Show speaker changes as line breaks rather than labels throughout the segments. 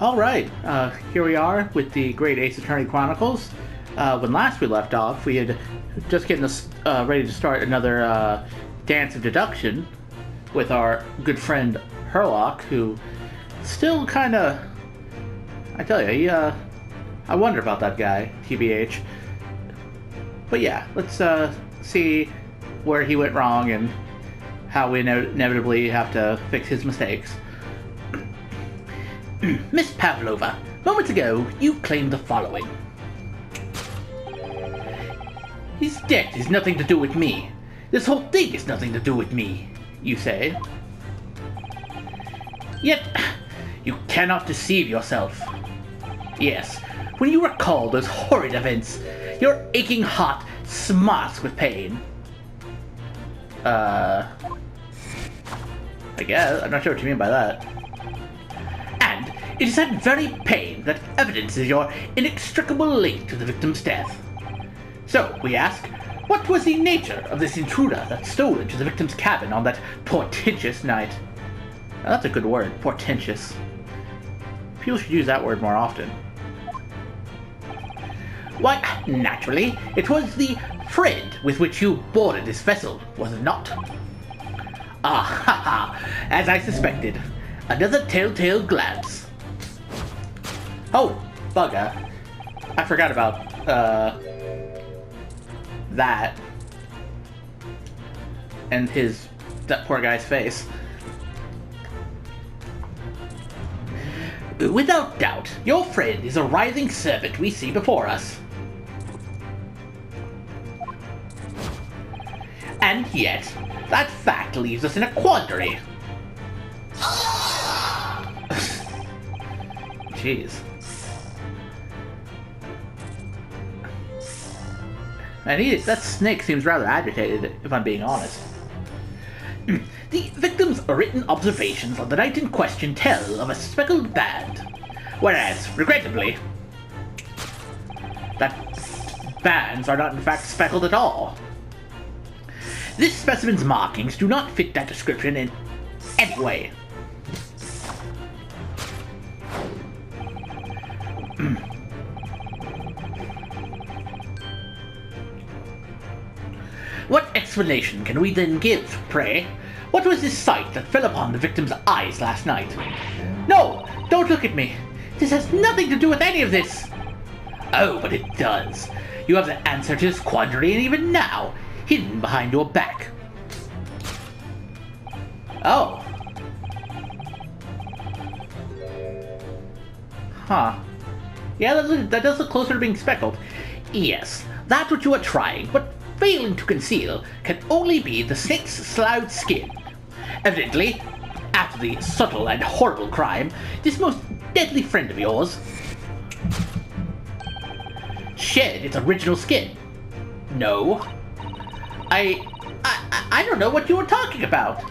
Alright, here we are with the Great Ace Attorney Chronicles. When last we left off, we had just getting us ready to start another Dance of Deduction with our good friend Herlock, who still kind of... I tell you, I wonder about that guy, TBH. But yeah, let's see where he went wrong and how we inevitably have to fix his mistakes. Miss Pavlova, moments ago, you claimed the following. His death has nothing to do with me. This whole thing has nothing to do with me, you say. Yet, you cannot deceive yourself. Yes, when you recall those horrid events, your aching heart smarts with pain. I guess. I'm not sure what you mean by that. And it is that very pain that evidences your inextricable link to the victim's death. So, we ask, what was the nature of this intruder that stole into the victim's cabin on that portentous night? Now, that's a good word, portentous. People should use that word more often. Why, naturally, it was the friend with which you boarded this vessel, was it not? Ah, ha ha, as I suspected. Another telltale glance. Oh, bugger. I forgot about, that. And that poor guy's face. Without doubt, your friend is a writhing serpent we see before us. And yet, that fact leaves us in a quandary. Jeez. Man, that snake seems rather agitated, if I'm being honest. The victim's written observations on the night in question tell of a speckled band, whereas, regrettably, that bands are not in fact speckled at all. This specimen's markings do not fit that description in any way. What explanation can we then give, pray? What was this sight that fell upon the victim's eyes last night? No! Don't look at me! This has nothing to do with any of this! Oh, but it does. You have the answer to this quandary, and even now, hidden behind your back. Oh. Huh. Yeah, that does look closer to being speckled. Yes, that's what you are trying, but failing to conceal can only be the snake's sloughed skin. Evidently, after the subtle and horrible crime, this most deadly friend of yours shed its original skin. No. I don't know what you were talking about.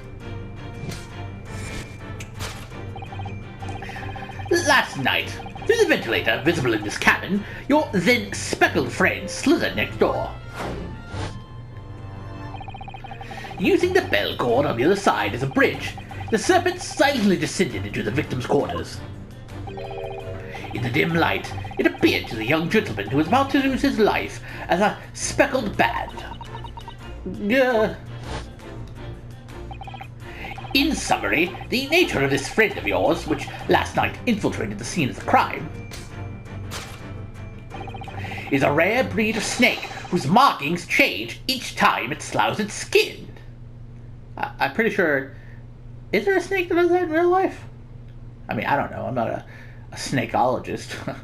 Last night, through the ventilator visible in this cabin, your then speckled friend slithered next door. Using the bell cord on the other side as a bridge, the serpent silently descended into the victim's quarters. In the dim light, it appeared to the young gentleman who was about to lose his life as a speckled band. In summary, the nature of this friend of yours, which last night infiltrated the scene of the crime, is a rare breed of snake whose markings change each time it sloughs its skin. I'm pretty sure... Is there a snake that does that in real life? I mean, I don't know. I'm not a snakeologist.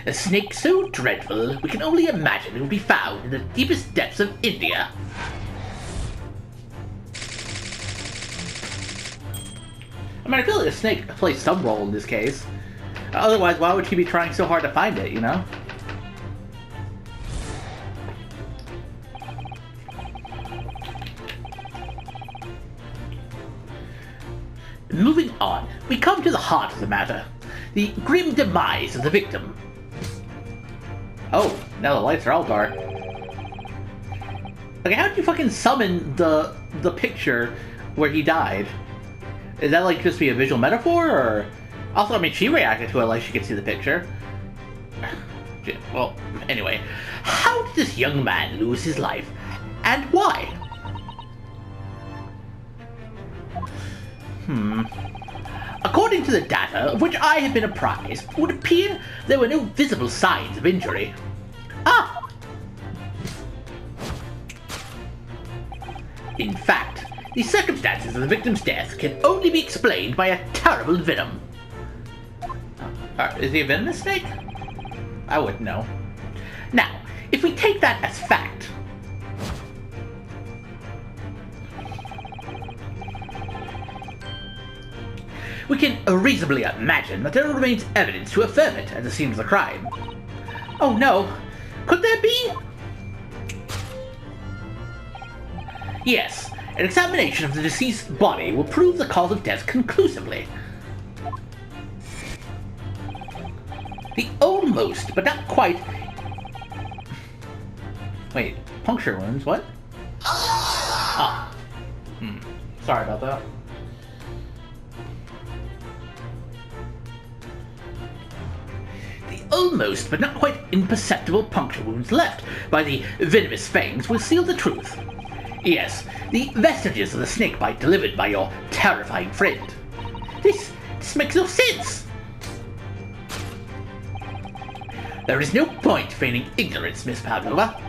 A snake so dreadful, we can only imagine it will be found in the deepest depths of India. I mean, I feel like a snake plays some role in this case. Otherwise, why would she be trying so hard to find it, you know? Moving on, we come to the heart of the matter. The grim demise of the victim. Oh, now the lights are all dark. Okay, how did you fucking summon the picture where he died? Is that like just be a visual metaphor, or Also, I mean, she reacted to it like she could see the picture. Well, anyway, how did this young man lose his life, and why? According to the data of which I have been apprised, it would appear there were no visible signs of injury. Ah! In fact, the circumstances of the victim's death can only be explained by a terrible venom. Is he a venomous snake? I wouldn't know. Now, if we take that as fact, we can reasonably imagine that there remains evidence to affirm it at the scene of the crime. Oh no, could there be? Yes, an examination of the deceased's body will prove the cause of death conclusively. The almost, but not quite... Wait, puncture wounds, what? Ah. Sorry about that. The almost, but not quite imperceptible puncture wounds left by the venomous fangs will seal the truth. Yes, the vestiges of the snake bite delivered by your terrifying friend. This makes no sense! There is no point feigning ignorance, Miss Pavlova.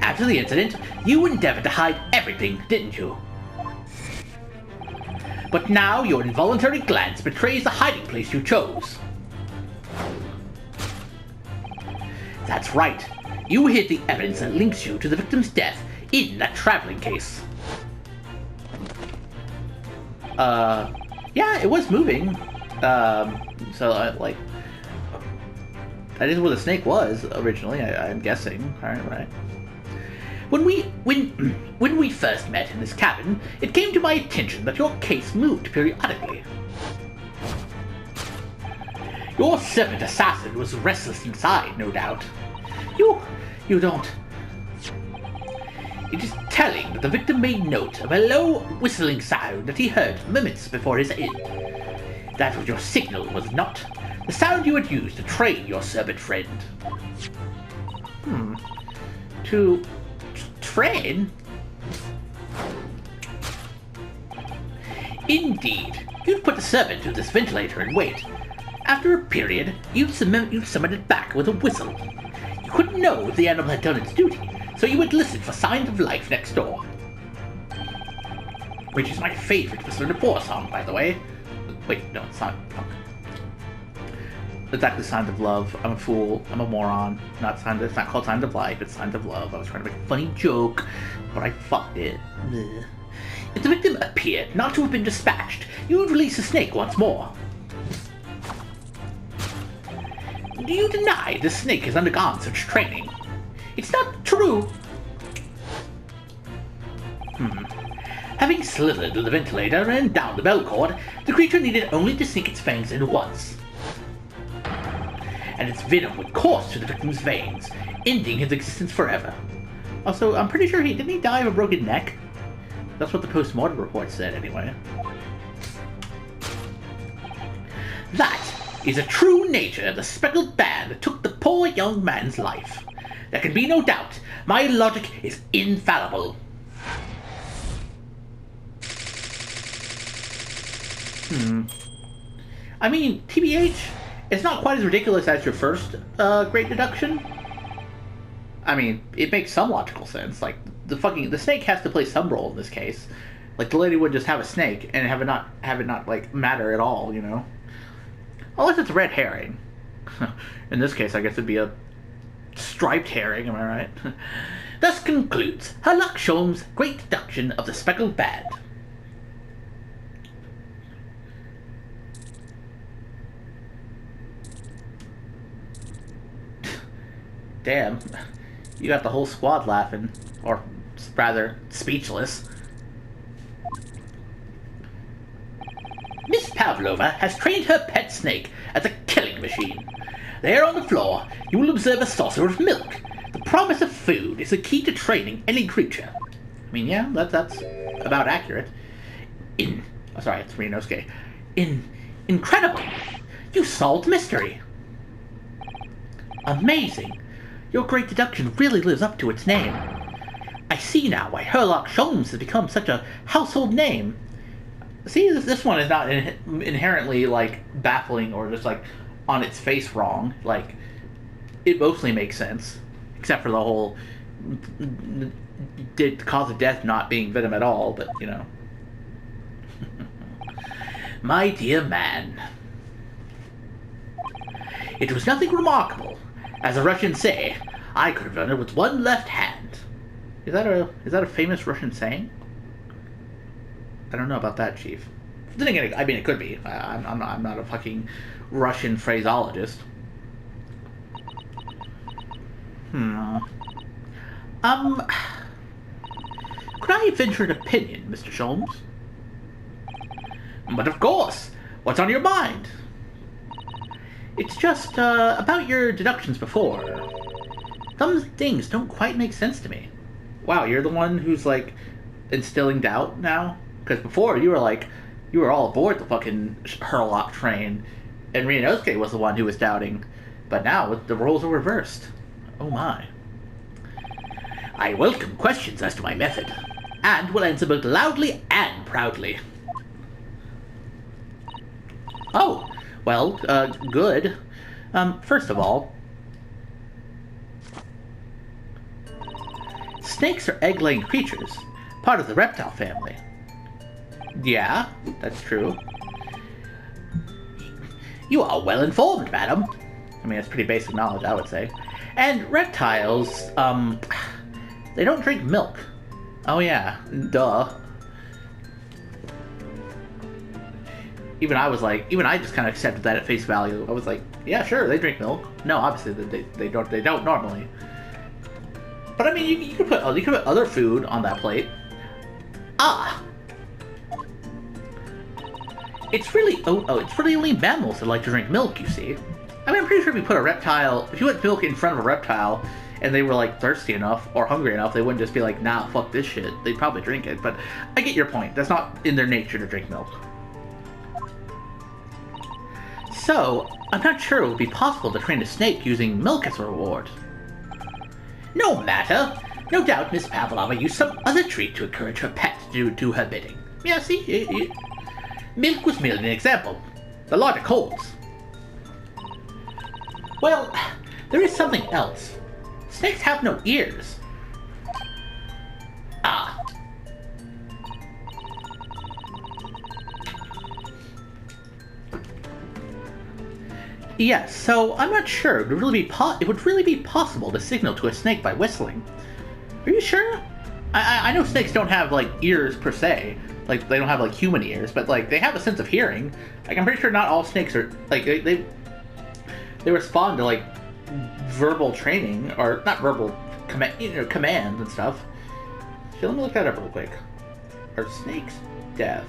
After the incident, you endeavored to hide everything, didn't you? But now your involuntary glance betrays the hiding place you chose. That's right. You hid the evidence that links you to the victim's death in that traveling case. Yeah, it was moving. That is where the snake was originally, I'm guessing. Alright. When we first met in this cabin, it came to my attention that your case moved periodically. Your servant assassin was restless inside, no doubt. You don't... It is telling that the victim made note of a low whistling sound that he heard moments before his end. That was your signal, was it not? The sound you had used to train your servant friend. To train? Indeed. You'd put the servant to this ventilator and wait. After a period, you'd summon it back with a whistle. You couldn't know if the animal had done its duty, so you would listen for signs of life next door. Which is my favorite Mr. Nepal song, by the way. Wait, no, it's not. It's actually Signs of Love. I'm a fool. I'm a moron. It's not called Signs of Life, it's Signs of Love. I was trying to make a funny joke, but I fucked it. Ugh. If the victim appeared not to have been dispatched, you would release the snake once more. Do you deny the snake has undergone such training? It's not true. Having slithered to the ventilator and down the bell cord, the creature needed only to sink its fangs in once. And its venom would course through the victim's veins, ending his existence forever. Also, I'm pretty sure didn't he die of a broken neck? That's what the post-mortem report said, anyway. That is a true nature of the speckled band that took the poor young man's life. There can be no doubt. My logic is infallible. I mean, TBH, it's not quite as ridiculous as your first Great Deduction. I mean, it makes some logical sense. Like, the snake has to play some role in this case. Like, the lady would just have a snake and have it not like matter at all, you know? Unless it's a red herring. In this case, I guess it'd be a striped herring, am I right? Thus concludes Herlock Sholmes' Great Deduction of the Speckled Band. Damn, you got the whole squad laughing, or rather, speechless. Miss Pavlova has trained her pet snake as a killing machine. There on the floor, you will observe a saucer of milk. The promise of food is the key to training any creature. I mean, yeah, that's about accurate. It's Rinosuke. Incredible! You solved mystery! Amazing! Your great deduction really lives up to its name. I see now why Sherlock Holmes has become such a household name. See, this one is not inherently, like, baffling or just, like, on its face wrong. Like, it mostly makes sense. Except for the whole did cause of death not being venom at all, but, you know. My dear man. It was nothing remarkable. As the Russians say, I could have done it with one left hand. Is that a famous Russian saying? I don't know about that, Chief. Then again, I mean, it could be. I'm not a fucking Russian phraseologist. Could I venture an opinion, Mr. Sholmes? But of course. What's on your mind? It's just, about your deductions before. Some things don't quite make sense to me. Wow, you're the one who's, like, instilling doubt now? Because before, you were all aboard the fucking Sherlock train, and Ryunosuke was the one who was doubting. But now, the roles are reversed. Oh my. I welcome questions as to my method, and will answer both loudly and proudly. Oh, well, good. First of all, snakes are egg-laying creatures, part of the reptile family. Yeah, that's true. You are well informed, madam. I mean, that's pretty basic knowledge, I would say. And reptiles, they don't drink milk. Oh yeah, duh. Even I just kind of accepted that at face value. I was like, yeah, sure, they drink milk. No, obviously they don't normally. But I mean, you could put other food on that plate. Ah. It's really only mammals that like to drink milk, you see. I mean, I'm pretty sure if you put milk in front of a reptile, and they were like thirsty enough or hungry enough, they wouldn't just be like, nah, fuck this shit. They'd probably drink it. But I get your point. That's not in their nature to drink milk. So, I'm not sure it would be possible to train a snake using milk as a reward. No matter. No doubt Miss Pavlova used some other treat to encourage her pet to do her bidding. Yeah, see? Milk was merely an example. The logic holds. Well, there is something else. Snakes have no ears. Ah. Yes, so I'm not sure it would really be possible to signal to a snake by whistling. Are you sure? I know snakes don't have, like, ears per se. Like, they don't have, like, human ears, but, like, they have a sense of hearing. Like, I'm pretty sure not all snakes are, like, they respond to, like, verbal training, or not verbal, commands and stuff. So let me look that up real quick. Are snakes deaf?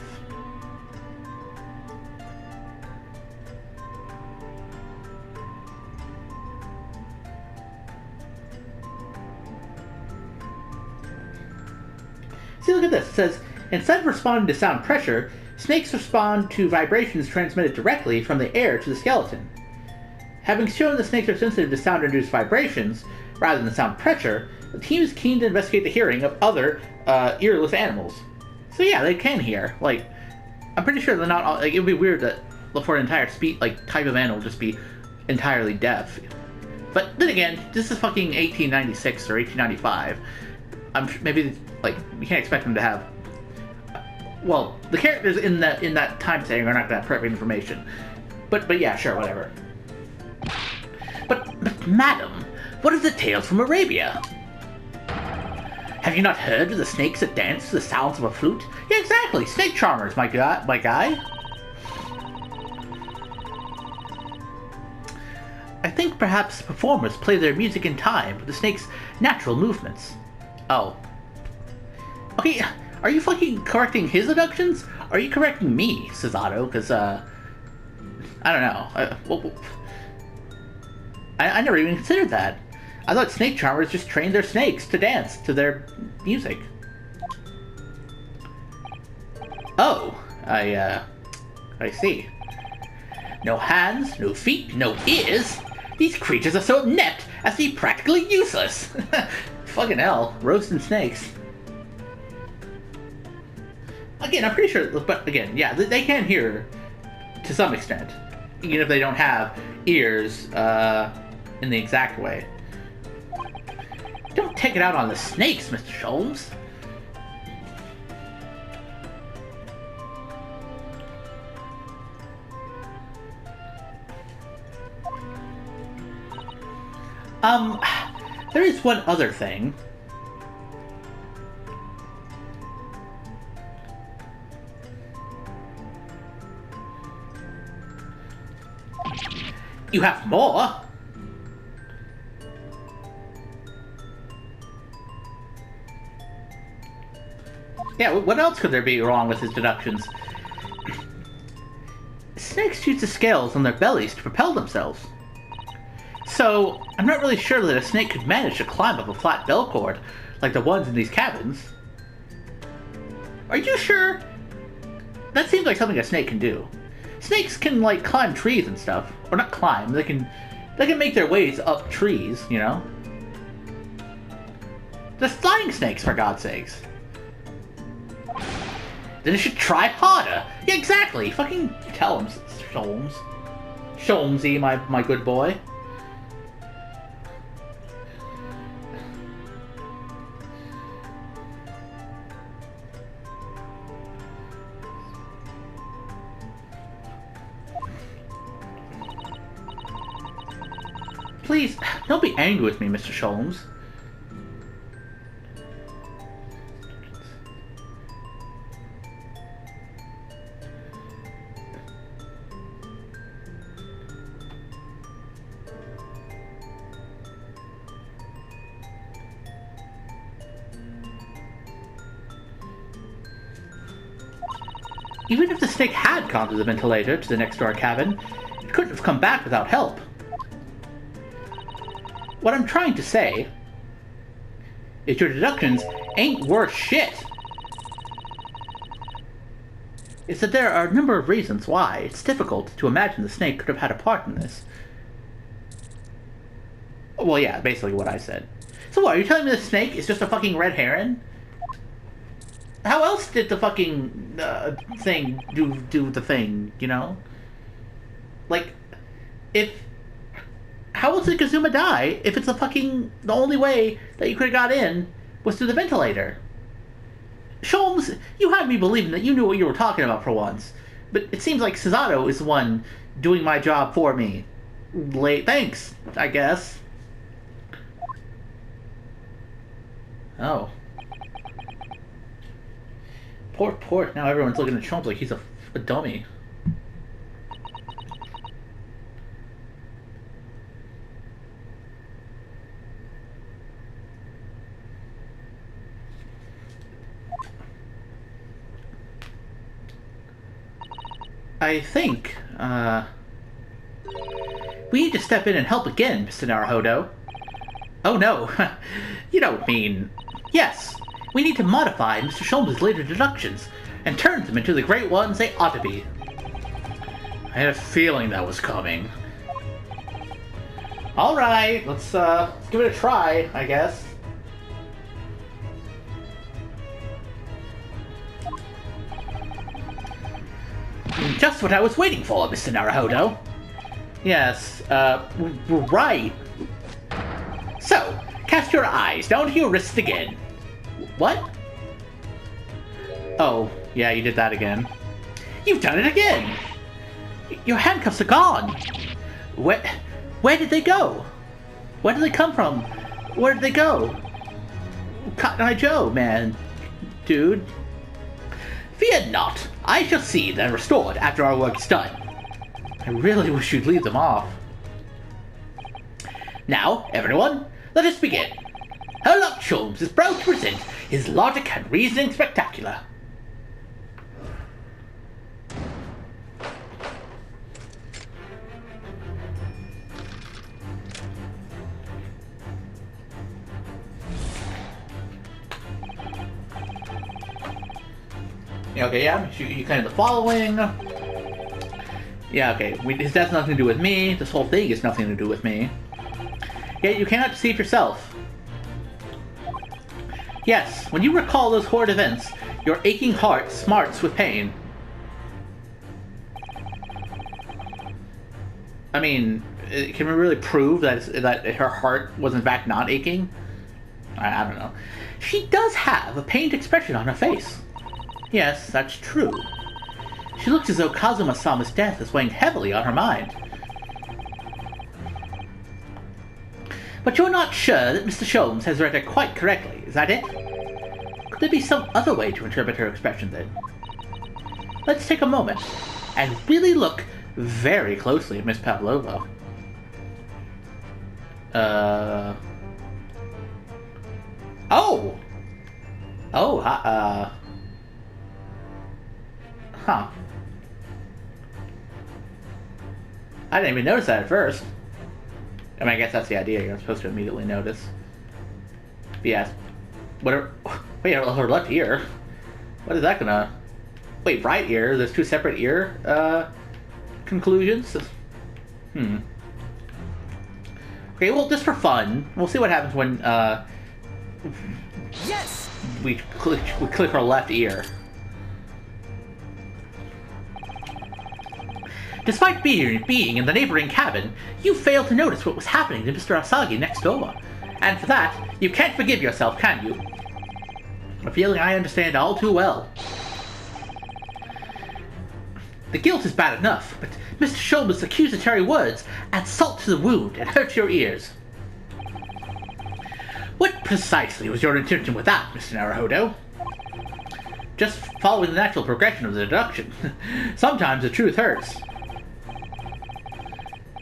See, look at this. It says, instead of responding to sound pressure, snakes respond to vibrations transmitted directly from the air to the skeleton. Having shown that snakes are sensitive to sound-induced vibrations, rather than sound pressure, the team is keen to investigate the hearing of other, earless animals. So yeah, they can hear. Like, I'm pretty sure they're not all, like, it would be weird that for an entire type of animal just be entirely deaf. But then again, this is fucking 1896 or 1895. Maybe, like, you can't expect them to have... Well, the characters in that time saying are not going to have perfect information. But yeah, sure, whatever. But madam, what are the tales from Arabia? Have you not heard of the snakes that dance to the sounds of a flute? Yeah, exactly, snake charmers, my guy. I think perhaps performers play their music in time with the snake's natural movements. Oh. Okay, are you fucking correcting his deductions? Or are you correcting me, Cesato? Because, I don't know. I never even considered that. I thought snake charmers just trained their snakes to dance to their music. Oh, I see. No hands, no feet, no ears. These creatures are so inept as to be practically useless. Fucking hell, roasting snakes. Again, I'm pretty sure, but again, yeah, they can hear to some extent, even if they don't have ears in the exact way. Don't take it out on the snakes, Mr. Sholmes. There is one other thing. You have more? Yeah, what else could there be wrong with his deductions? Snakes use the scales on their bellies to propel themselves. So, I'm not really sure that a snake could manage to climb up a flat bell cord like the ones in these cabins. Are you sure? That seems like something a snake can do. Snakes can, like, climb trees and stuff. Or not climb, they can make their ways up trees, you know? They're flying snakes, for God's sakes. Then it should try harder. Yeah, exactly. Fucking tell him, Sholmes. Sholmesy, my good boy. Please, don't be angry with me, Mr. Sholmes. Even if the snake had gone to the ventilator to the next door cabin, it couldn't have come back without help. What I'm trying to say is your deductions ain't worth shit. It's that there are a number of reasons why it's difficult to imagine the snake could have had a part in this. Well, yeah, basically what I said. So what, are you telling me the snake is just a fucking red herring? How else did the fucking thing do the thing, you know? Like, how else did Kazuma die if it's the only way that you could have got in was through the ventilator? Sholmes, you had me believing that you knew what you were talking about for once. But it seems like Susato is the one doing my job for me. Thanks, I guess. Oh. Poor, now everyone's looking at Sholmes like he's a dummy. I think, we need to step in and help again, Mr. Naruhodo. Oh no, you don't mean... Yes, we need to modify Mr. Sholmes' later deductions and turn them into the great ones they ought to be. I had a feeling that was coming. Alright, let's give it a try, I guess. Just what I was waiting for, Mr. Naruhodo. Yes, right. So, cast your eyes down to your wrists again. What? Oh, yeah, you did that again. You've done it again! Your handcuffs are gone! Where did they go? Where did they come from? Where did they go? Cotton Eye Joe, man. Dude. Fear not. I shall see them restored after our work is done. I really wish you'd leave them off. Now, everyone, let us begin. Herlock Sholmes is proud to present his logic and reasoning spectacular. Okay, yeah, you kind of the following. Yeah, okay. This has nothing to do with me. This whole thing has nothing to do with me. Yet you cannot deceive yourself. Yes, when you recall those horrid events, your aching heart smarts with pain. I mean, can we really prove that her heart was in fact not aching? I don't know. She does have a pained expression on her face. Yes, that's true. She looks as though Kazuma-sama's death is weighing heavily on her mind. But you're not sure that Mr. Sholmes has read her quite correctly, is that it? Could there be some other way to interpret her expression, then? Let's take a moment and really look very closely at Miss Pavlova. Oh! Oh, huh. I didn't even notice that at first. I mean, I guess that's the idea. You're supposed to immediately notice. But yeah, whatever. Wait, her left ear. What is that gonna? Wait, right ear. There's two separate ear conclusions. Okay, well, just for fun, we'll see what happens when
Yes.
we click her left ear. Despite being in the neighboring cabin, you failed to notice what was happening to Mr. Asagi next door. And for that, you can't forgive yourself, can you? A feeling I understand all too well. The guilt is bad enough, but Mr. Sholmes' accusatory words add salt to the wound and hurt your ears. What precisely was your intention with that, Mr. Naruhodo? Just following the natural progression of the deduction. Sometimes the truth hurts.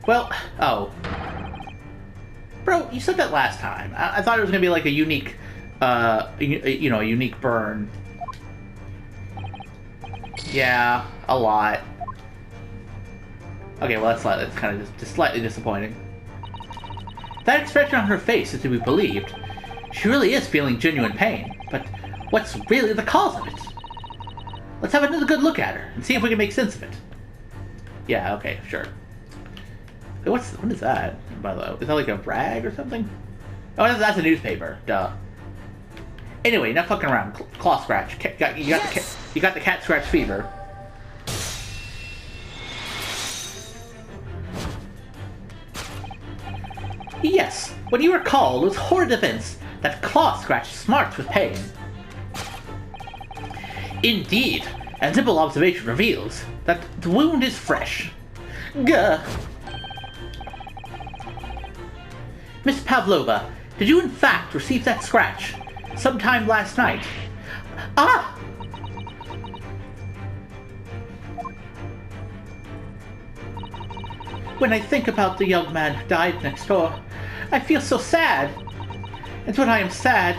Well, oh. Bro, you said that last time. I thought it was going to be like a unique, a unique burn. Yeah, a lot. Okay, well, that's kind of just slightly disappointing. That expression on her face is to be believed. She really is feeling genuine pain, but what's really the cause of it? Let's have another good look at her and see if we can make sense of it. Yeah, okay, sure. Wait, what is that, by the way? Is that like a rag or something? Oh, that's a newspaper. Duh. Anyway, not fucking around. Claw scratch. You got the cat scratch fever. Yes, when you recall those horrid events, that claw scratch smarts with pain. Indeed, a simple observation reveals that the wound is fresh. Gah. Miss Pavlova, did you in fact receive that scratch sometime last night? Ah! When I think about the young man who died next door, I feel so sad. And when I am sad,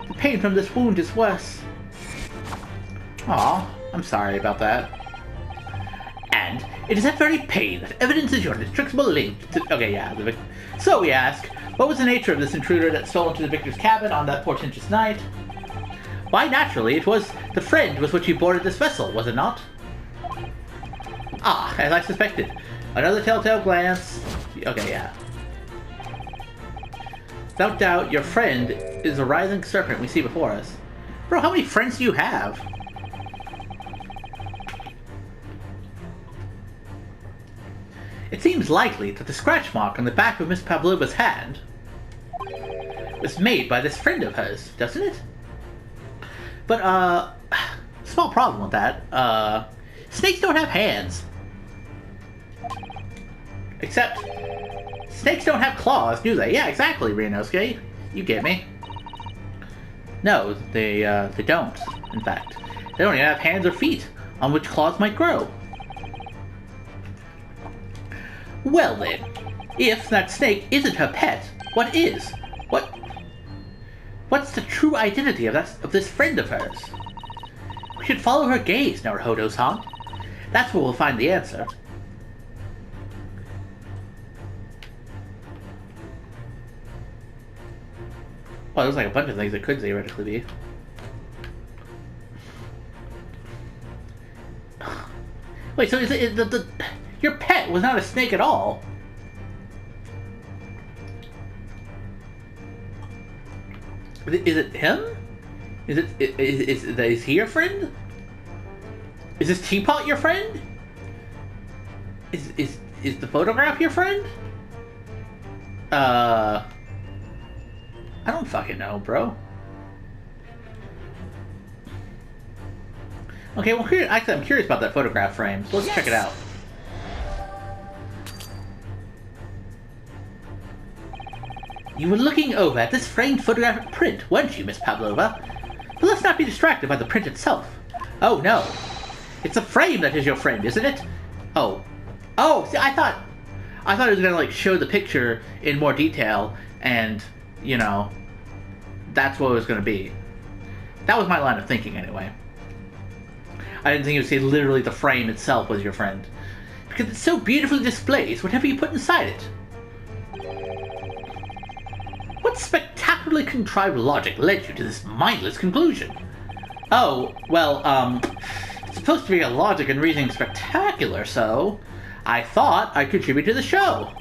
the pain from this wound is worse. Aw, I'm sorry about that. And it is that very pain that evidences your inextricable link to... Okay, yeah. So we ask, what was the nature of this intruder that stole into the victor's cabin on that portentous night? Why, naturally, it was the friend with which you boarded this vessel, was it not? Ah, as I suspected. Another telltale glance. Okay, yeah. Without doubt, your friend is a writhing serpent we see before us. Bro, how many friends do you have? It seems likely that the scratch mark on the back of Miss Pavlova's hand was made by this friend of hers, doesn't it? But, small problem with that. Snakes don't have hands. Except, snakes don't have claws, do they? Yeah, exactly, Ryunosuke. You get me. No, they don't, in fact. They don't even have hands or feet on which claws might grow. Well then, if that snake isn't her pet, what is? What's the true identity of this friend of hers? We should follow her gaze, Naruhodo-san. That's where we'll find the answer. Well, there's like a bunch of things it could theoretically be. Wait, so is it Your pet was not a snake at all. Is it him? Is he your friend? Is this teapot your friend? Is the photograph your friend? I don't fucking know, bro. Okay, well, actually, I'm curious about that photograph frame, so let's check it out. You were looking over at this framed photographic print, weren't you, Miss Pavlova? But let's not be distracted by the print itself. Oh, no. It's the frame that is your friend, isn't it? Oh. Oh, see, I thought it was gonna, like, show the picture in more detail, and, you know, that's what it was gonna be. That was my line of thinking, anyway. I didn't think it would say literally the frame itself was your friend. Because it so beautifully displays whatever you put inside it. What spectacularly contrived logic led you to this mindless conclusion? Oh, well, it's supposed to be a logic and reasoning spectacular, so I thought I'd contribute to the show.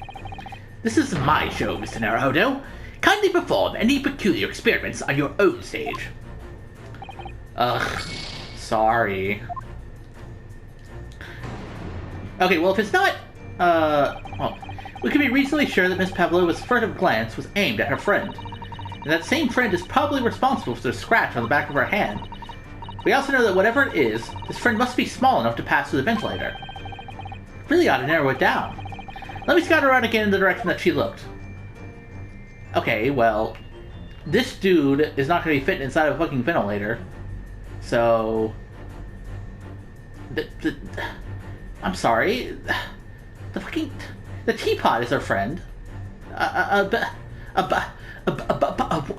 This is my show, Mr. Naruhodo. Kindly perform any peculiar experiments on your own stage. Ugh, sorry. Okay, well, if it's not, well, we can be reasonably sure that Miss Pavlova's furtive glance was aimed at her friend. And that same friend is probably responsible for the scratch on the back of her hand. We also know that whatever it is, this friend must be small enough to pass through the ventilator. Really ought to narrow it down. Let me scout around again in the direction that she looked. Okay, well, this dude is not going to be fitting inside of a fucking ventilator. So... I'm sorry. The teapot is our friend.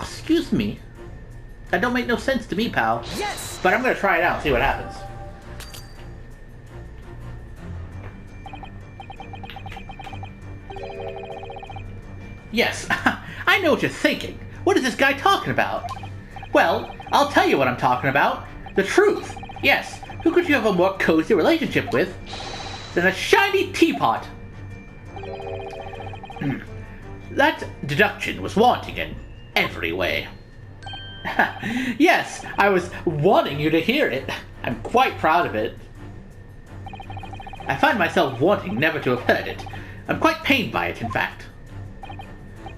Excuse me. That don't make no sense to me, pal.
Yes!
But I'm gonna try it out and see what happens. Yes, I know what you're thinking. What is this guy talking about? Well, I'll tell you what I'm talking about. The truth. Yes, who could you have a more cozy relationship with than a shiny teapot? That deduction was wanting in every way. Yes, I was wanting you to hear it. I'm quite proud of it. I find myself wanting never to have heard it. I'm quite pained by it, in fact.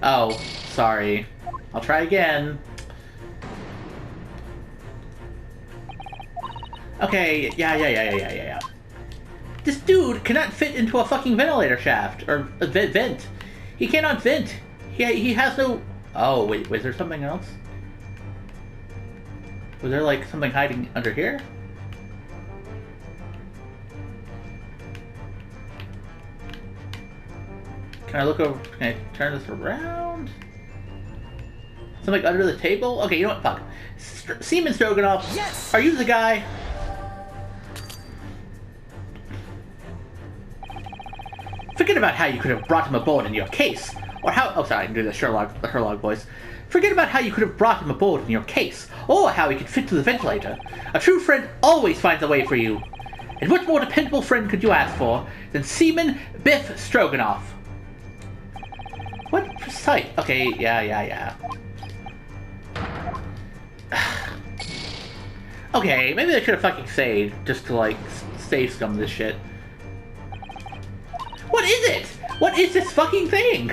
Oh, sorry. I'll try again. Okay, yeah. This dude cannot fit into a fucking ventilator shaft, or a vent. He cannot vent. He has no... Oh, wait, was there something else? Was there, like, something hiding under here? Can I look over... Can I turn this around? Something under the table? Okay, you know what? Fuck. Seaman Stroganoff,
yes!
Are you the guy? Forget about how you could have brought him aboard in your case, or how... Oh, sorry, I can do the Sherlock voice. Forget about how you could have brought him aboard in your case, or how he could fit through the ventilator. A true friend always finds a way for you. And what more dependable friend could you ask for than Seaman Biff Stroganoff? What precise... Okay, yeah. Okay, maybe I should have fucking saved, just to, like, save scum this shit. What is it? What is this fucking thing?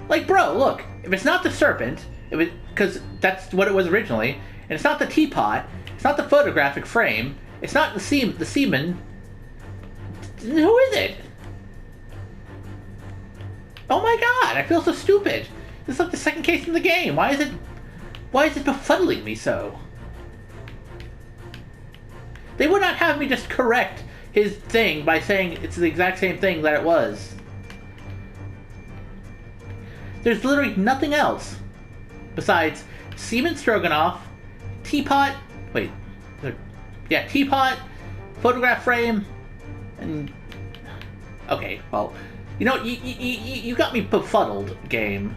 Like, bro, look, if it's not the serpent, because that's what it was originally, and it's not the teapot, it's not the photographic frame, it's not the seaman, who is it? Oh my god, I feel so stupid. This is like the second case in the game. Why is it befuddling me so? They would not have me just correct his thing by saying it's the exact same thing that it was. There's literally nothing else besides Seaman Stroganoff, teapot, teapot, photograph frame, and... Okay, well, you know, you got me befuddled, game.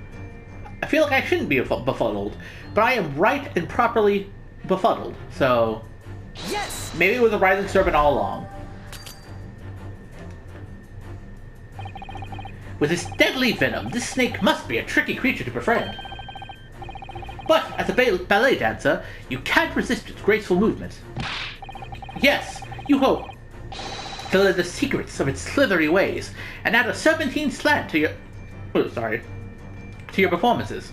I feel like I shouldn't be befuddled, but I am right and properly befuddled, so...
Yes!
Maybe it was a rising serpent all along. With its deadly venom, this snake must be a tricky creature to befriend. But as a ballet dancer, you can't resist its graceful movements. Yes, you hope to learn the secrets of its slithery ways and add a serpentine slant to your performances.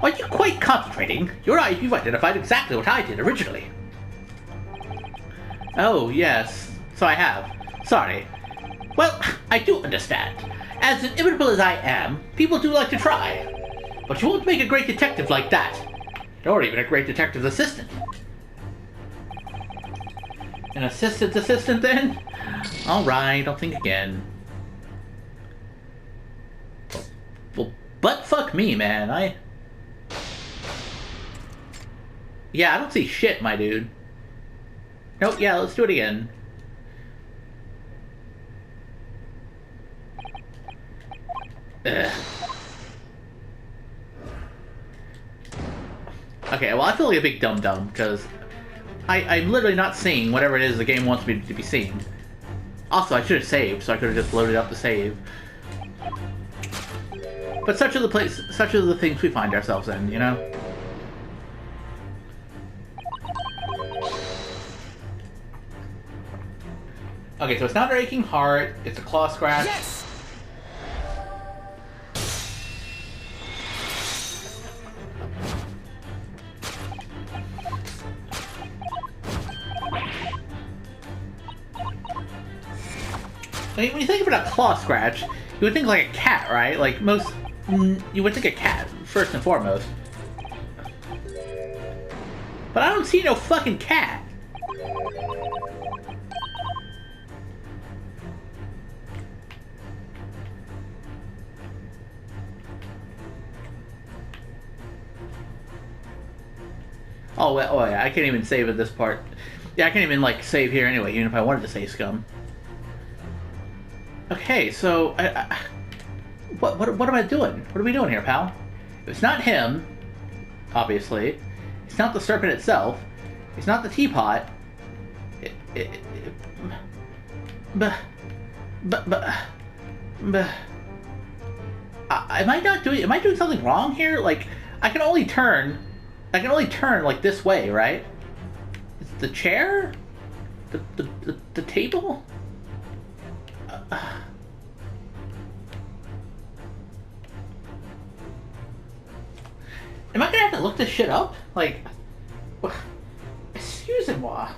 Are you quite concentrating? You've identified exactly what I did originally. Oh, yes. So I have. Sorry. Well, I do understand. As inimitable as I am, people do like to try. But you won't make a great detective like that. Nor even a great detective's assistant. An assistant's assistant, then? Alright, I'll think again. Well, butt fuck me, man. Yeah, I don't see shit, my dude. Nope, yeah, let's do it again. Ugh. Okay, well, I feel like a big dum-dum, because I'm literally not seeing whatever it is the game wants me to be seeing. Also, I should have saved, so I could have just loaded up the save. But such are the things we find ourselves in, you know? Okay, so it's not an aching heart, it's a claw scratch.
Yes!
I mean, when you think about a claw scratch, you would think like a cat, right? Like you would think a cat, first and foremost. But I don't see no fucking cat. Oh, wait, oh yeah, I can't even save at this part. Yeah, I can't even, like, save here anyway, even if I wanted to save scum. Okay, so, what am I doing? What are we doing here, pal? It's not him, obviously. It's not the serpent itself. It's not the teapot. Am I doing something wrong here? Like, I can only turn, like, this way, right? It's the chair? The table? Am I gonna have to look this shit up? Like, excusez-moi.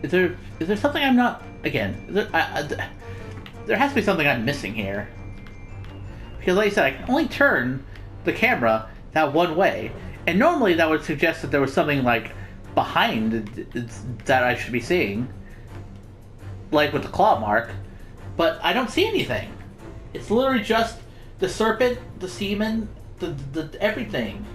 Is there something I'm not... Again, there has to be something I'm missing here. Because like I said, I can only turn the camera that one way. And normally that would suggest that there was something, like, behind that I should be seeing. Like with the claw mark. But I don't see anything. It's literally just the serpent, the semen, the everything.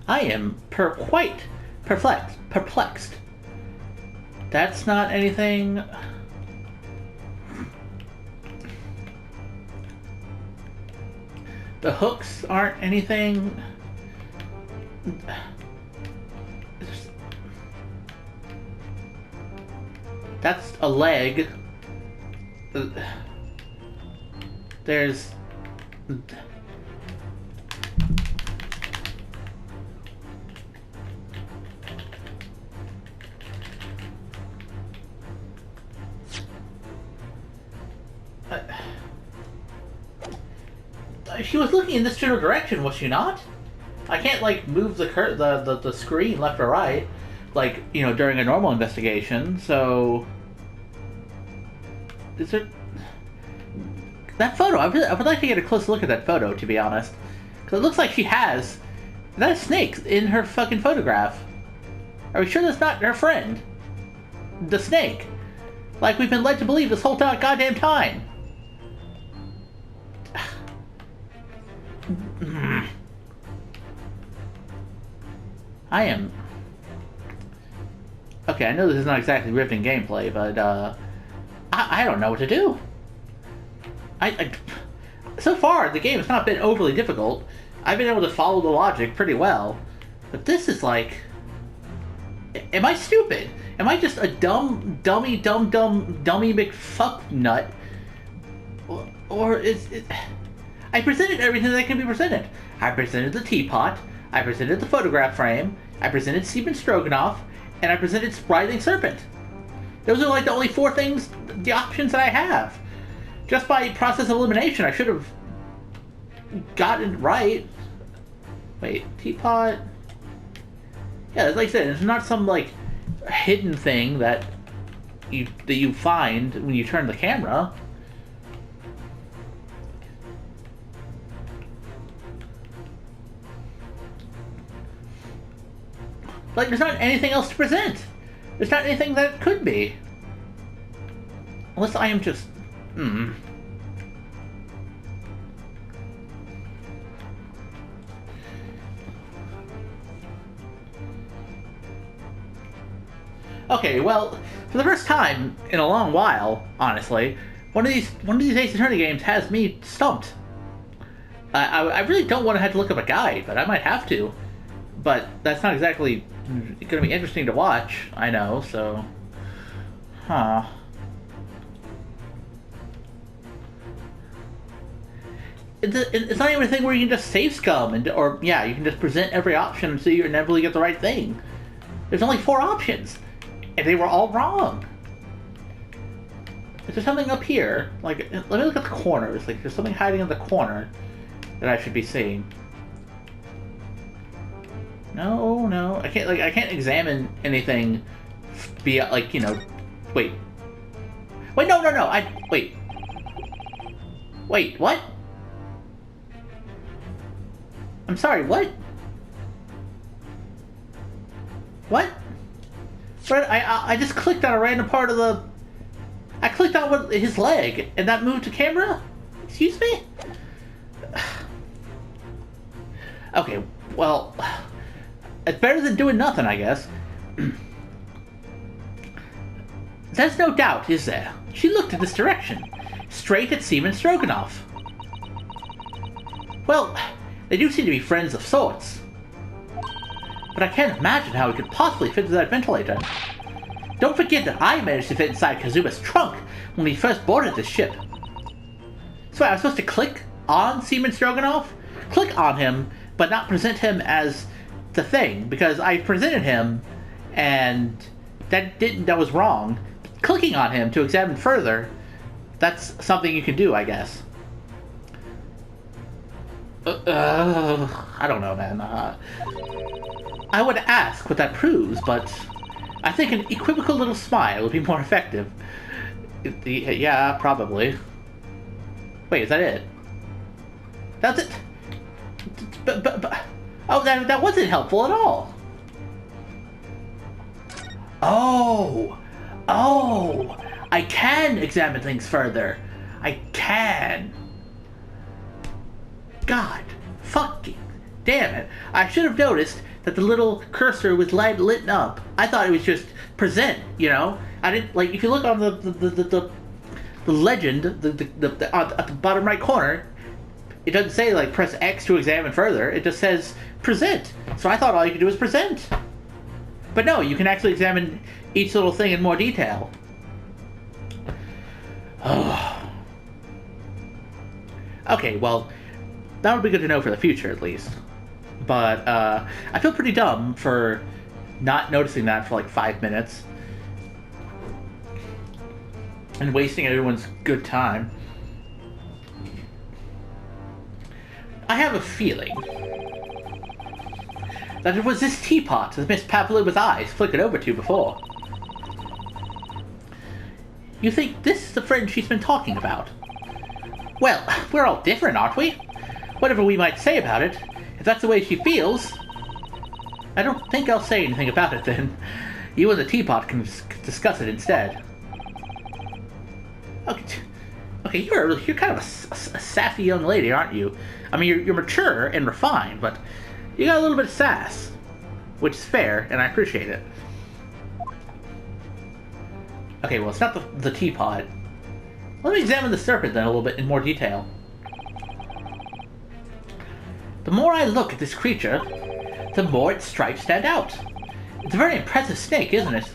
I am quite perplexed. That's not anything. The hooks aren't anything. That's a leg. There's... she was looking in this general direction, was she not? I can't, like, move the screen left or right, like, you know, during a normal investigation, so... Is there... That photo, I would like to get a close look at that photo, to be honest. Because it looks like she has... That is snake in her fucking photograph. Are we sure that's not her friend? The snake. Like we've been led to believe this whole goddamn time. Okay, I know this is not exactly riveting gameplay, but I don't know what to do. I so far the game has not been overly difficult. I've been able to follow the logic pretty well, but this is like, am I stupid? Am I just a dummy McFuck nut? Or is it? I presented everything that can be presented. I presented the teapot. I presented the photograph frame. I presented Seaman Stroganoff, and I presented Writhing Serpent. Those are like the only four things, the options that I have. Just by process of elimination, I should have gotten it right. Wait, teapot. Yeah, like I said, it's not some like hidden thing that you find when you turn the camera. Like, there's not anything else to present. There's not anything that it could be. Unless I am just... Okay, well, for the first time in a long while, honestly, one of these Ace Attorney games has me stumped. I really don't want to have to look up a guide, but I might have to. But that's not exactly going to be interesting to watch, I know, so... Huh. It's not even a thing where you can just save scum, or, yeah, you can just present every option until you inevitably get the right thing. There's only 4 options, and they were all wrong. Is there something up here? Like, let me look at the corners. Like, there's something hiding in the corner that I should be seeing. No, I can't examine anything via, like, you know, wait, no, wait, what? I'm sorry, what? What? But I just clicked on a random part of the, I clicked on his leg, and that moved the camera? Excuse me? Okay, well... It's better than doing nothing, I guess. There's no doubt, is there? She looked in this direction. Straight at Seaman Stroganoff. Well, they do seem to be friends of sorts. But I can't imagine how he could possibly fit into that ventilator. Don't forget that I managed to fit inside Kazuma's trunk when we first boarded this ship. So I was supposed to click on Seaman Stroganoff? Click on him, but not present him as... the thing, because I presented him and that was wrong. Clicking on him to examine further, that's something you can do, I guess. I don't know, man. I would ask what that proves, but I think an equivocal little smile would be more effective. Yeah, probably. Wait, is that it? That's it? But oh, that wasn't helpful at all. Oh, I can examine things further. I can. God, fucking damn it. I should have noticed that the little cursor was lit up. I thought it was just present, you know? I didn't, like, if you look on the legend, at the bottom right corner, it doesn't say, like, press X to examine further. It just says present. So I thought all you could do was present. But no, you can actually examine each little thing in more detail. Oh. Okay, well, that would be good to know for the future, at least. But, I feel pretty dumb for not noticing that for, like, 5 minutes. And wasting everyone's good time. I have a feeling that it was this teapot that Miss Papaliba's eyes flickered over to before. You think this is the friend she's been talking about? Well, we're all different, aren't we? Whatever we might say about it, if that's the way she feels... I don't think I'll say anything about it then. You and the teapot can discuss it instead. Okay, you're kind of a sassy young lady, aren't you? I mean, you're mature and refined, but you got a little bit of sass, which is fair, and I appreciate it. Okay, well, it's not the teapot. Let me examine the serpent then a little bit in more detail. The more I look at this creature, the more its stripes stand out. It's a very impressive snake, isn't it?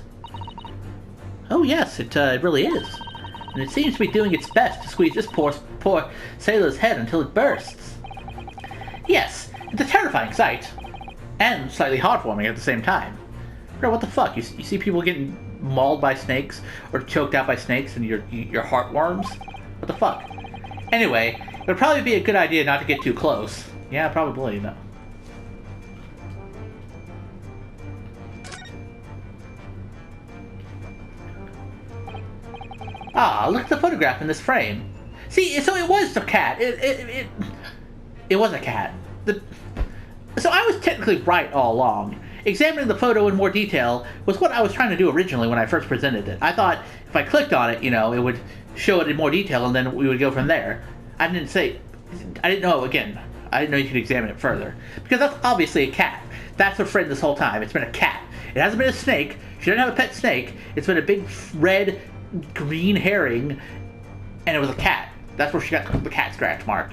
Oh yes, it really is. And it seems to be doing its best to squeeze this poor sailor's head until it bursts. Yes, it's a terrifying sight. And slightly heartwarming at the same time. Bro, what the fuck? You see people getting mauled by snakes or choked out by snakes and your heart warms? What the fuck? Anyway, it would probably be a good idea not to get too close. Yeah, probably, no. Ah, look at the photograph in this frame. See, so it was a cat. It was a cat. So I was technically right all along. Examining the photo in more detail was what I was trying to do originally when I first presented it. I thought if I clicked on it, it would show it in more detail and then we would go from there. I didn't know, again, I didn't know you could examine it further. Because that's obviously a cat. That's her friend this whole time. It's been a cat. It hasn't been a snake. She doesn't have a pet snake. It's been a big red green herring, and it was a cat. That's where she got the cat scratch mark.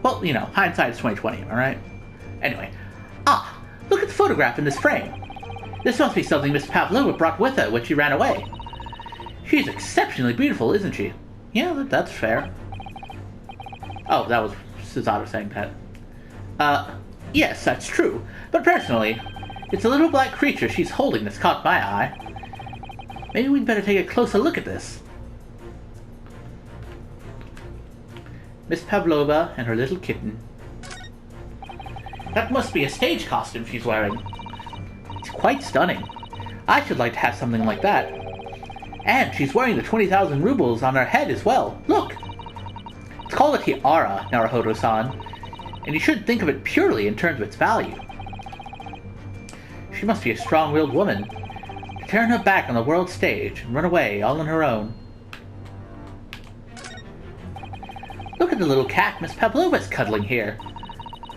Well, hindsight's 20/20, alright? Anyway. Ah, look at the photograph in this frame. This must be something Miss Pavlova brought with her when she ran away. She's exceptionally beautiful, isn't she? Yeah, that's fair. Oh, that was Suzato saying that. Yes, that's true. But personally, it's a little black creature she's holding that's caught my eye. Maybe we'd better take a closer look at this. Miss Pavlova and her little kitten. That must be a stage costume she's wearing. It's quite stunning. I should like to have something like that. And she's wearing the 20,000 rubles on her head as well. Look! It's called a tiara, Naruhodo-san, and you shouldn't think of it purely in terms of its value. She must be a strong-willed woman, to turn her back on the world stage and run away all on her own. Look at the little cat Miss Pavlova's cuddling here.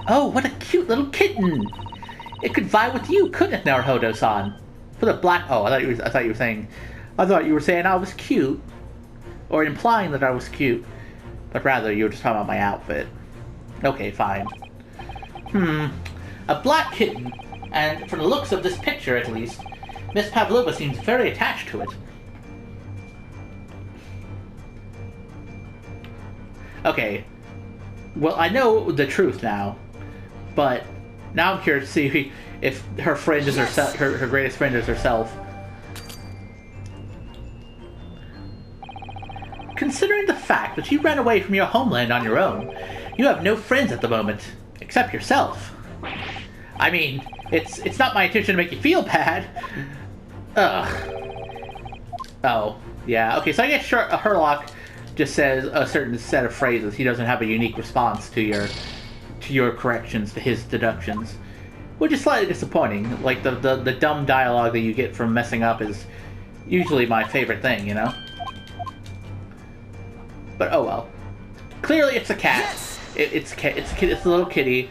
Oh, what a cute little kitten! It could vie with you, couldn't it, Naruhodo-san? For the black... Oh, I thought you were saying I was cute. Or implying that I was cute. But rather, you were just talking about my outfit. Okay, fine. A black kitten. And from the looks of this picture, at least, Miss Pavlova seems very attached to it. Okay. Well, I know the truth now, but now I'm curious to see if her friend is herself, her greatest friend is herself. Considering the fact that you ran away from your homeland on your own, you have no friends at the moment, except yourself. I mean, it's not my intention to make you feel bad. Ugh. Oh, yeah. Okay, so I guess Herlock just says a certain set of phrases. He doesn't have a unique response to your corrections, to his deductions, which is slightly disappointing. Like the dumb dialogue that you get from messing up is usually my favorite thing, But oh well. Clearly, it's a cat.
Yes!
It's a little kitty.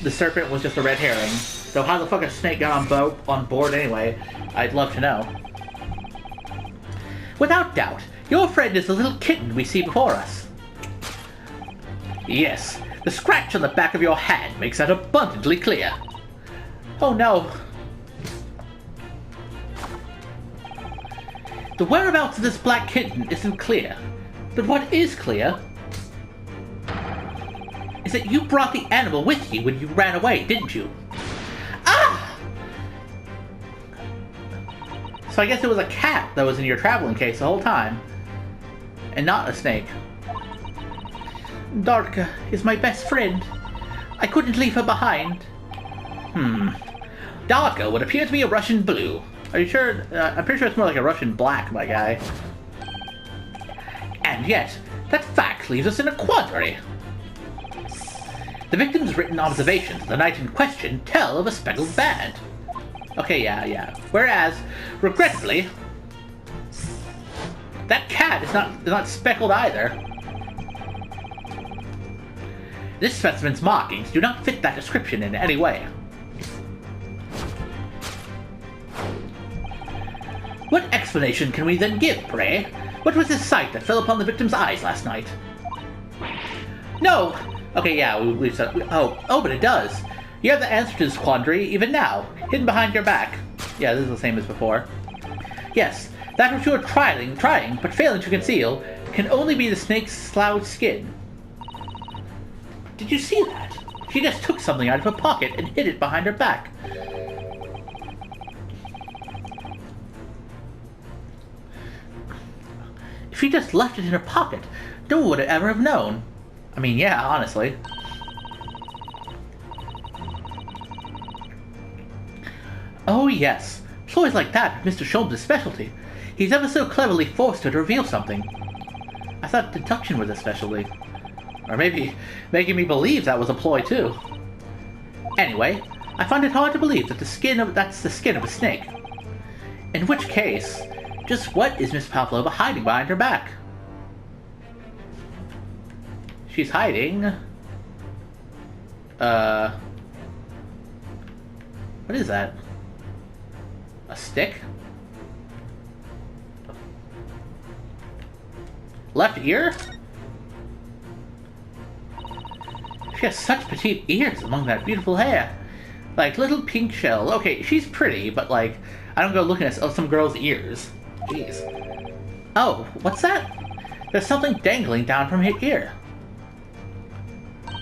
The serpent was just a red herring. So how the fuck a snake got on board anyway? I'd love to know. Without doubt, your friend is the little kitten we see before us. Yes, the scratch on the back of your hand makes that abundantly clear. Oh no. The whereabouts of this black kitten isn't clear. But what is clear is that you brought the animal with you when you ran away, didn't you? Ah! So I guess it was a cat that was in your traveling case the whole time, and not a snake. Darka is my best friend. I couldn't leave her behind. Darka would appear to be a Russian blue. Are you sure? I'm pretty sure it's more like a Russian black, my guy. And yet, that fact leaves us in a quandary. The victim's written observations the night in question tell of a speckled band. Okay, yeah. Whereas, regrettably, that cat is not speckled either. This specimen's markings do not fit that description in any way. What explanation can we then give, pray? What was this sight that fell upon the victim's eyes last night? No! Okay, yeah, we've said... but it does. You have the answer to this quandary, even now, hidden behind your back. Yeah, this is the same as before. Yes, that which you are trying, but failing to conceal, can only be the snake's slouched skin. Did you see that? She just took something out of her pocket and hid it behind her back. If she just left it in her pocket, no one would ever have known. I mean, yeah, honestly. Oh yes, ploys like that are Mr. Sholmes' specialty. He's ever so cleverly forced her to reveal something. I thought deduction was a specialty. Or maybe making me believe that was a ploy too. Anyway, I find it hard to believe that that's the skin of a snake. In which case, just what is Miss Pavlova hiding behind her back? She's hiding... What is that? A stick? Left ear? She has such petite ears among that beautiful hair. Like little pink shell. Okay, she's pretty, but like, I don't go looking at some girl's ears. Jeez. Oh, what's that? There's something dangling down from her ear.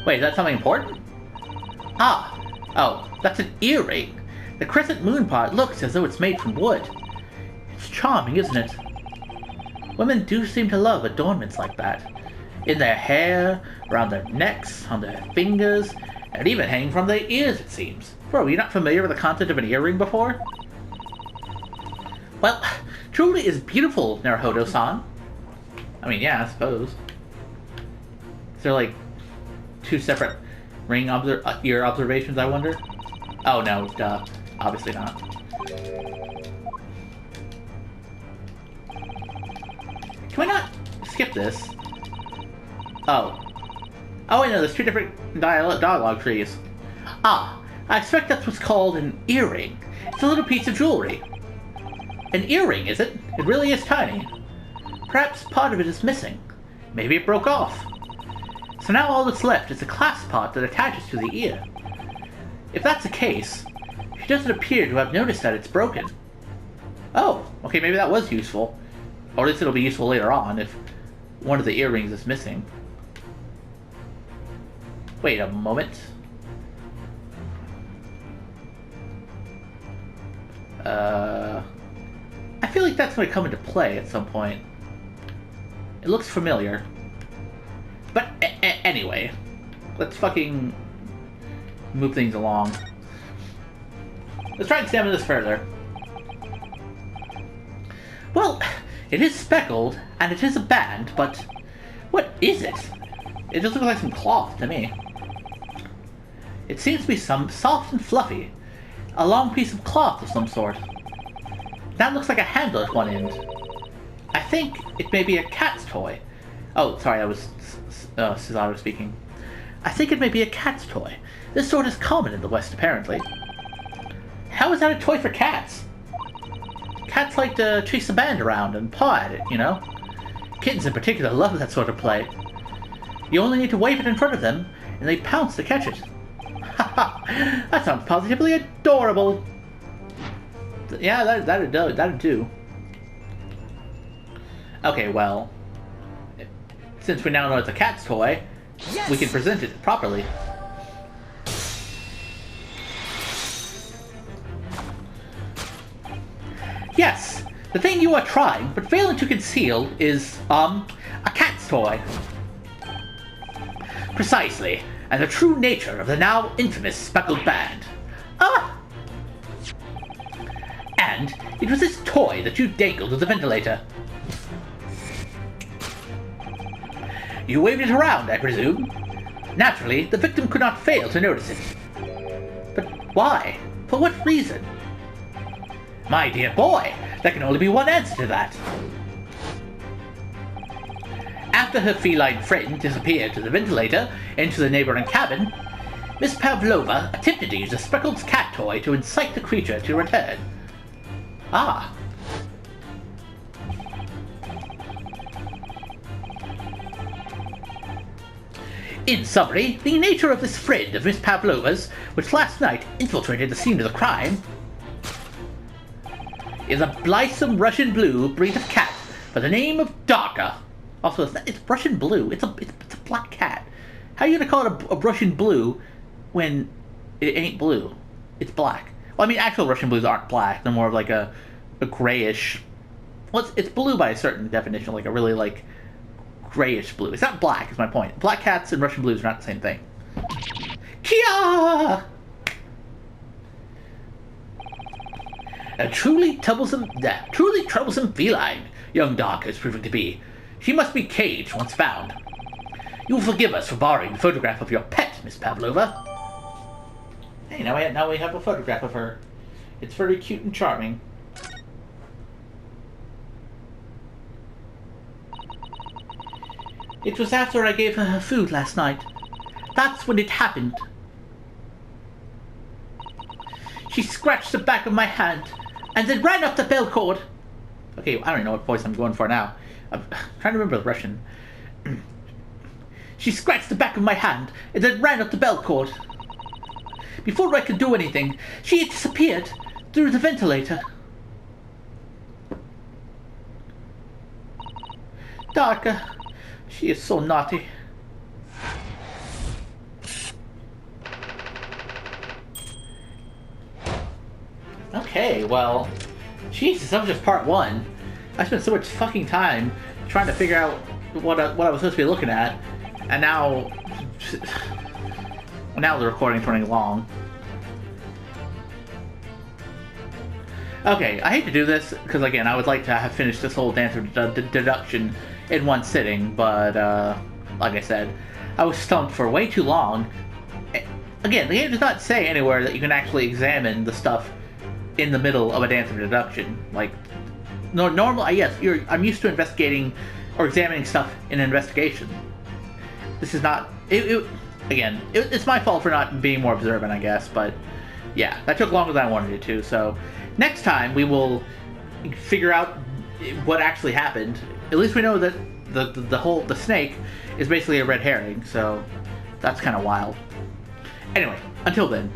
Wait, is that something important? Ah! Oh, that's an earring. The crescent moon part looks as though it's made from wood. It's charming, isn't it? Women do seem to love adornments like that. In their hair, around their necks, on their fingers, and even hanging from their ears, it seems. Bro, you're not familiar with the concept of an earring before? Well, jewelry is beautiful, Naruhodo-san. I mean, yeah, I suppose. Is there like two separate ear observations, I wonder? Oh no, duh. Obviously not. Can we not skip this? Oh. Oh, wait, no, there's two different dialogue trees. Ah, I expect that's what's called an earring. It's a little piece of jewelry. An earring, is it? It really is tiny. Perhaps part of it is missing. Maybe it broke off. So now all that's left is the clasp part that attaches to the ear. If that's the case, she doesn't appear to have noticed that it's broken. Oh, okay, maybe that was useful. Or at least it'll be useful later on if one of the earrings is missing. Wait a moment. I feel like that's going to come into play at some point. It looks familiar. But anyway, let's fucking move things along. Let's try and examine this further. Well, it is speckled, and it is a band, but what is it? It just looks like some cloth to me. It seems to be some soft and fluffy. A long piece of cloth of some sort. That looks like a handle at one end. I think it may be a cat's toy. Oh, sorry, that was Cesaro speaking. I think it may be a cat's toy. This sort is common in the West, apparently. How is that a toy for cats? Cats like to chase a band around and paw at it, you know? Kittens in particular love that sort of play. You only need to wave it in front of them, and they pounce to catch it. Haha, that sounds positively adorable. Yeah, that'd do. Okay, well, since we now know it's a cat's toy, yes, we can present it properly. Yes, the thing you are trying, but failing to conceal, is, a cat's toy. Precisely, and the true nature of the now infamous speckled band. Ah! And it was this toy that you dangled to the ventilator. You waved it around, I presume. Naturally, the victim could not fail to notice it. But why? For what reason? My dear boy, there can only be one answer to that. After her feline friend disappeared to the ventilator into the neighboring cabin, Miss Pavlova attempted to use a speckled cat toy to incite the creature to return. Ah. In summary, the nature of this friend of Miss Pavlova's, which last night infiltrated the scene of the crime, is a blithesome Russian blue breed of cat by the name of Darka. Also, it's Russian blue. It's a black cat. How are you gonna call it a Russian blue when it ain't blue? It's black. Well, I mean, actual Russian blues aren't black. They're more of like a grayish. Well, it's blue by a certain definition, like a really like grayish blue. It's not black, is my point. Black cats and Russian blues are not the same thing. Kia! A truly troublesome feline, young Dark is proving to be. She must be caged once found. You will forgive us for borrowing the photograph of your pet, Miss Pavlova. Hey, now we have a photograph of her. It's very cute and charming. It was after I gave her food last night. That's when it happened. She scratched the back of my hand and then ran up the bell cord. Okay, I don't even know what voice I'm going for now. I'm trying to remember the Russian. She scratched the back of my hand and then ran up the bell cord. Before I could do anything, she had disappeared through the ventilator. Darka, she is so naughty. Okay, well, Jesus, that was just part one. I spent so much fucking time trying to figure out what I was supposed to be looking at, and now the recording's running long. Okay, I hate to do this, because again, I would like to have finished this whole Dance of Deduction in one sitting, but like I said, I was stumped for way too long. Again, the game does not say anywhere that you can actually examine the stuff in the middle of a Dance of Deduction. Like, normal, yes, I'm used to investigating or examining stuff in an investigation. This is not, it's my fault for not being more observant, I guess, but yeah, that took longer than I wanted it to, so next time we will figure out what actually happened. At least we know that the snake is basically a red herring, so that's kind of wild. Anyway, until then,